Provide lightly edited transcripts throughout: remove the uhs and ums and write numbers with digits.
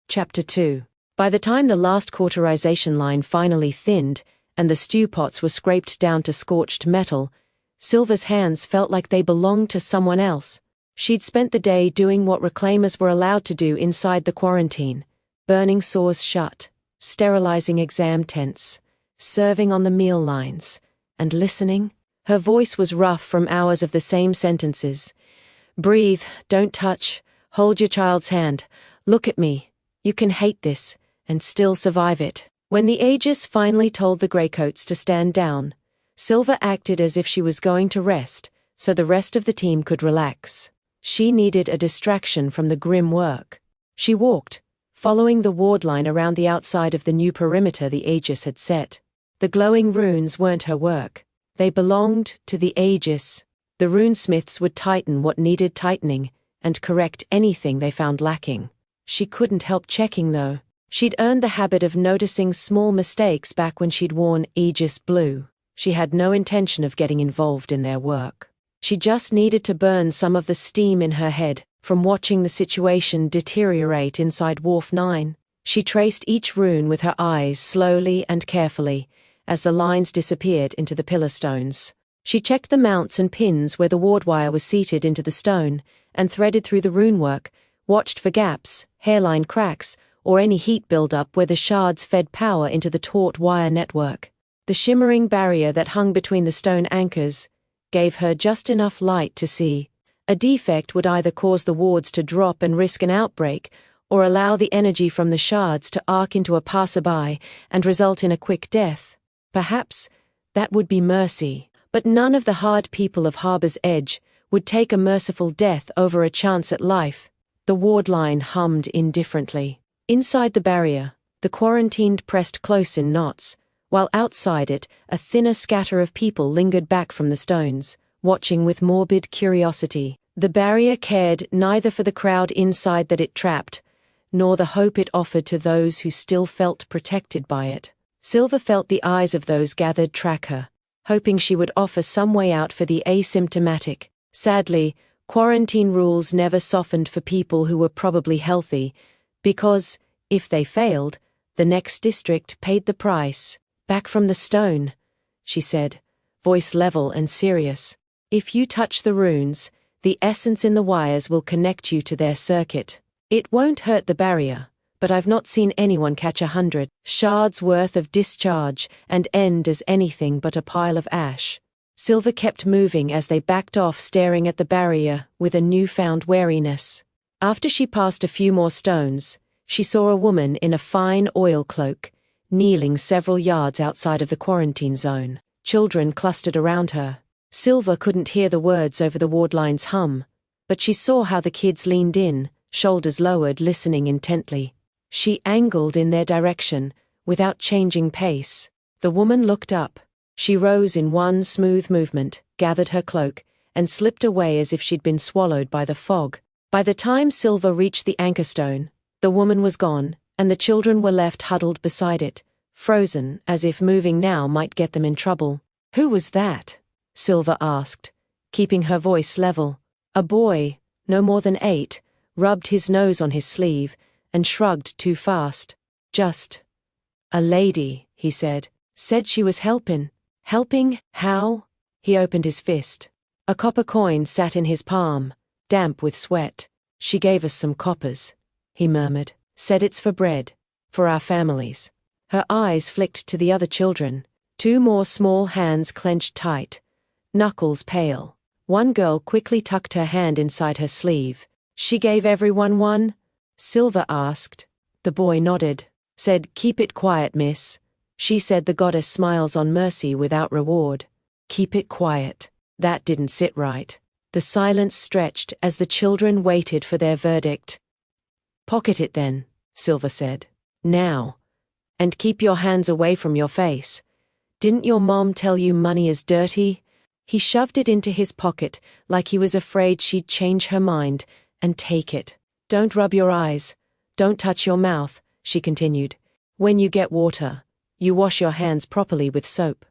Chapter 2. By the time the last cauterization line finally thinned, and the stew pots were scraped down to scorched metal, Silver's hands felt like they belonged to someone else. She'd spent the day doing what reclaimers were allowed to do inside the quarantine, burning sores shut, sterilizing exam tents, serving on the meal lines, and listening. Her voice was rough from hours of the same sentences. Breathe, don't touch, hold your child's hand, look at me. You can hate this, and still survive it. When the Aegis finally told the Greycoats to stand down, Silver acted as if she was going to rest, so the rest of the team could relax. She needed a distraction from the grim work. She walked, following the ward line around the outside of the new perimeter the Aegis had set. The glowing runes weren't her work. They belonged to the Aegis. The runesmiths would tighten what needed tightening, and correct anything they found lacking. She couldn't help checking, though. She'd earned the habit of noticing small mistakes back when she'd worn Aegis blue. She had no intention of getting involved in their work. She just needed to burn some of the steam in her head from watching the situation deteriorate inside Wharf 9. She traced each rune with her eyes slowly and carefully as the lines disappeared into the pillar stones. She checked the mounts and pins where the ward wire was seated into the stone and threaded through the runework, watched for gaps, hairline cracks, or any heat buildup where the shards fed power into the taut wire network. The shimmering barrier that hung between the stone anchors gave her just enough light to see. A defect would either cause the wards to drop and risk an outbreak, or allow the energy from the shards to arc into a passerby and result in a quick death. Perhaps that would be mercy, but none of the hard people of Harbor's Edge would take a merciful death over a chance at life. The ward line hummed indifferently. Inside the barrier, the quarantined pressed close in knots, while outside it, a thinner scatter of people lingered back from the stones, watching with morbid curiosity. The barrier cared neither for the crowd inside that it trapped, nor the hope it offered to those who still felt protected by it. Silver felt the eyes of those gathered track her, hoping she would offer some way out for the asymptomatic. Sadly, quarantine rules never softened for people who were probably healthy, because, if they failed, the next district paid the price. Back from the stone, she said, voice level and serious. If you touch the runes, the essence in the wires will connect you to their circuit. It won't hurt the barrier, but I've not seen anyone catch 100 shards worth of discharge and end as anything but a pile of ash. Silver kept moving as they backed off, staring at the barrier with a newfound wariness. After she passed a few more stones, she saw a woman in a fine oil cloak, kneeling several yards outside of the quarantine zone. Children clustered around her. Silver couldn't hear the words over the ward line's hum, but she saw how the kids leaned in, shoulders lowered, listening intently. She angled in their direction, without changing pace. The woman looked up. She rose in one smooth movement, gathered her cloak, and slipped away as if she'd been swallowed by the fog. By the time Silver reached the anchor stone, the woman was gone, and the children were left huddled beside it, frozen as if moving now might get them in trouble. Who was that? Silver asked, keeping her voice level. A boy, no more than 8, rubbed his nose on his sleeve and shrugged too fast. Just a lady, he said. Said she was helping. Helping? How? He opened his fist. A copper coin sat in his palm, damp with sweat. She gave us some coppers, he murmured. Said it's for bread. For our families. Her eyes flicked to the other children. 2 more small hands clenched tight, knuckles pale. One girl quickly tucked her hand inside her sleeve. She gave everyone one? Silver asked. The boy nodded. Said, keep it quiet, miss. She said the goddess smiles on mercy without reward. Keep it quiet. That didn't sit right. The silence stretched as the children waited for their verdict. Pocket it then, Silver said. Now. And keep your hands away from your face. Didn't your mom tell you money is dirty? He shoved it into his pocket like he was afraid she'd change her mind and take it. Don't rub your eyes. Don't touch your mouth, she continued. When you get water, you wash your hands properly with soap.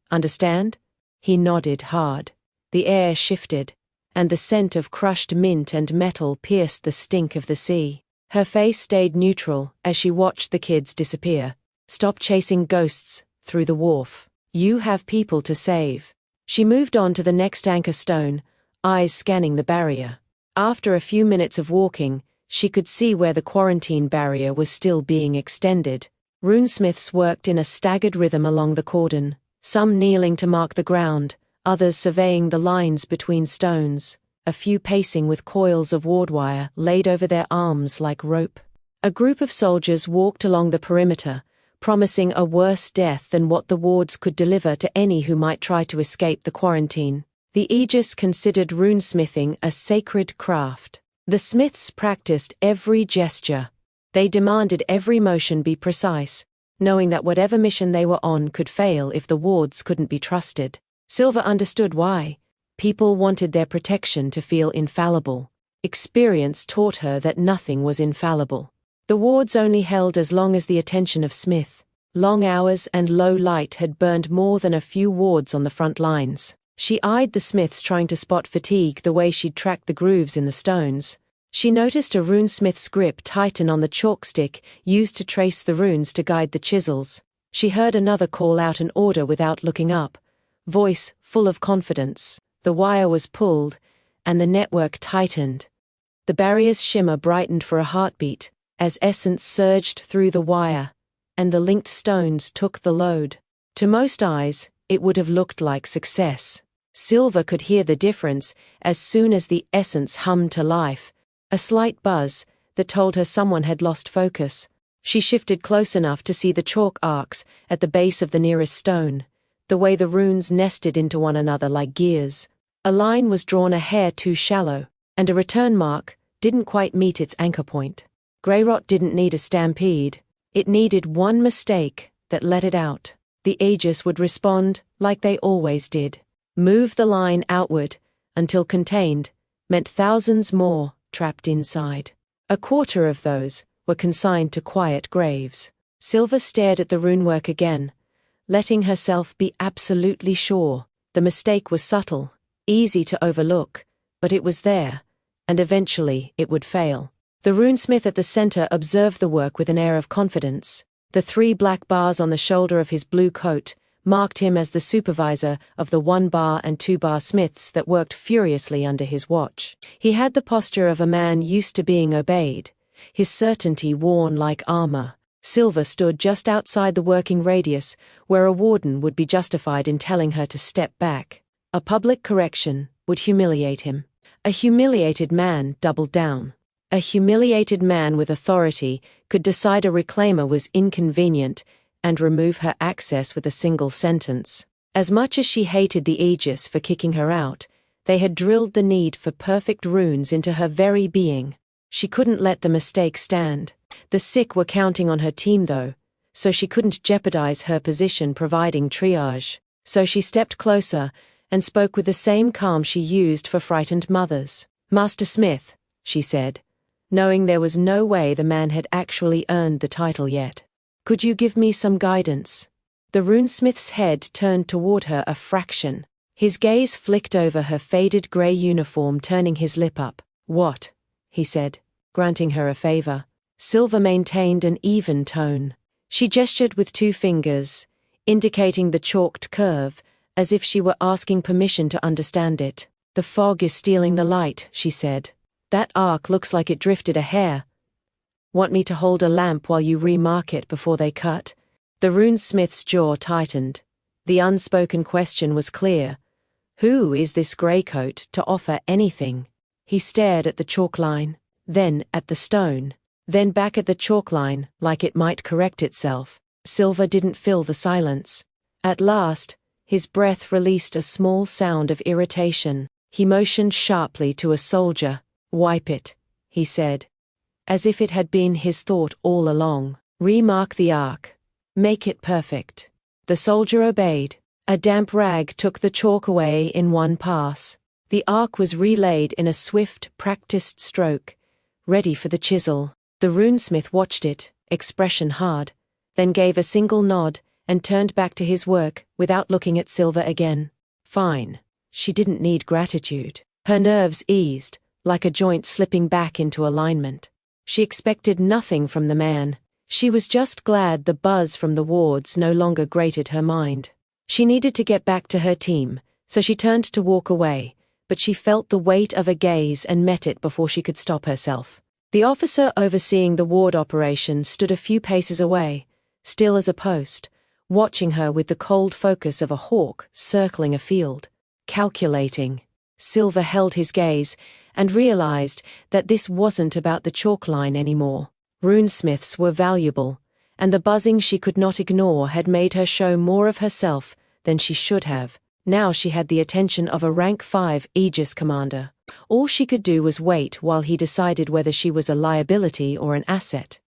Understand? He nodded hard. The air shifted, and the scent of crushed mint and metal pierced the stink of the sea. Her face stayed neutral as she watched the kids disappear. Stop chasing ghosts through the wharf. You have people to save. She moved on to the next anchor stone, eyes scanning the barrier. After a few minutes of walking, she could see where the quarantine barrier was still being extended. Runesmiths worked in a staggered rhythm along the cordon, some kneeling to mark the ground, others surveying the lines between stones, a few pacing with coils of ward wire laid over their arms like rope. A group of soldiers walked along the perimeter, promising a worse death than what the wards could deliver to any who might try to escape the quarantine. The Aegis considered runesmithing a sacred craft. The smiths practiced every gesture. They demanded every motion be precise, knowing that whatever mission they were on could fail if the wards couldn't be trusted. Silver understood why. People wanted their protection to feel infallible. Experience taught her that nothing was infallible. The wards only held as long as the attention of Smith. Long hours and low light had burned more than a few wards on the front lines. She eyed the smiths trying to spot fatigue the way she'd tracked the grooves in the stones. She noticed a runesmith's grip tighten on the chalk stick used to trace the runes to guide the chisels. She heard another call out an order without looking up, voice full of confidence. The wire was pulled, and the network tightened. The barrier's shimmer brightened for a heartbeat, as essence surged through the wire, and the linked stones took the load. To most eyes, it would have looked like success. Silver could hear the difference as soon as the essence hummed to life, a slight buzz that told her someone had lost focus. She shifted close enough to see the chalk arcs at the base of the nearest stone, the way the runes nested into one another like gears. A line was drawn a hair too shallow, and a return mark didn't quite meet its anchor point. Greyrot didn't need a stampede. It needed one mistake that let it out. The Aegis would respond like they always did. Move the line outward until contained meant thousands more trapped inside. A quarter of those were consigned to quiet graves. Silver stared at the runework again, letting herself be absolutely sure. The mistake was subtle, easy to overlook, but it was there, and eventually it would fail. The runesmith at the center observed the work with an air of confidence. The 3 black bars on the shoulder of his blue coat marked him as the supervisor of the 1-bar and 2-bar smiths that worked furiously under his watch. He had the posture of a man used to being obeyed, his certainty worn like armor. Silver stood just outside the working radius, where a warden would be justified in telling her to step back. A public correction would humiliate him. A humiliated man doubled down. A humiliated man with authority could decide a reclaimer was inconvenient and remove her access with a single sentence. As much as she hated the Aegis for kicking her out, they had drilled the need for perfect runes into her very being. She couldn't let the mistake stand. The sick were counting on her team though, so she couldn't jeopardize her position providing triage. So she stepped closer and spoke with the same calm she used for frightened mothers. "Master Smith," she said, knowing there was no way the man had actually earned the title yet. "Could you give me some guidance?" The runesmith's head turned toward her a fraction. His gaze flicked over her faded grey uniform, turning his lip up. "What?" he said, granting her a favor. Silver maintained an even tone. She gestured with 2 fingers, indicating the chalked curve, as if she were asking permission to understand it. "The fog is stealing the light," she said. "That arc looks like it drifted a hair. Want me to hold a lamp while you remark it before they cut?" The runesmith's jaw tightened. The unspoken question was clear. Who is this greycoat to offer anything? He stared at the chalk line, then at the stone, then back at the chalk line like it might correct itself. Silver didn't fill the silence. At last, his breath released a small sound of irritation. He motioned sharply to a soldier. "Wipe it," he said, as if it had been his thought all along. "Remark the arc. Make it perfect." The soldier obeyed. A damp rag took the chalk away in one pass. The arc was relaid in a swift, practiced stroke, ready for the chisel. The runesmith watched it, expression hard, then gave a single nod and turned back to his work without looking at Silver again. Fine. She didn't need gratitude. Her nerves eased, like a joint slipping back into alignment. She expected nothing from the man. She was just glad the buzz from the wards no longer grated her mind. She needed to get back to her team, so she turned to walk away, but she felt the weight of a gaze and met it before she could stop herself. The officer overseeing the ward operation stood a few paces away, still as a post, watching her with the cold focus of a hawk circling a field. Calculating. Silver held his gaze and realized that this wasn't about the chalk line anymore. Runesmiths were valuable, and the buzzing she could not ignore had made her show more of herself than she should have. Now she had the attention of a rank 5 Aegis commander. All she could do was wait while he decided whether she was a liability or an asset.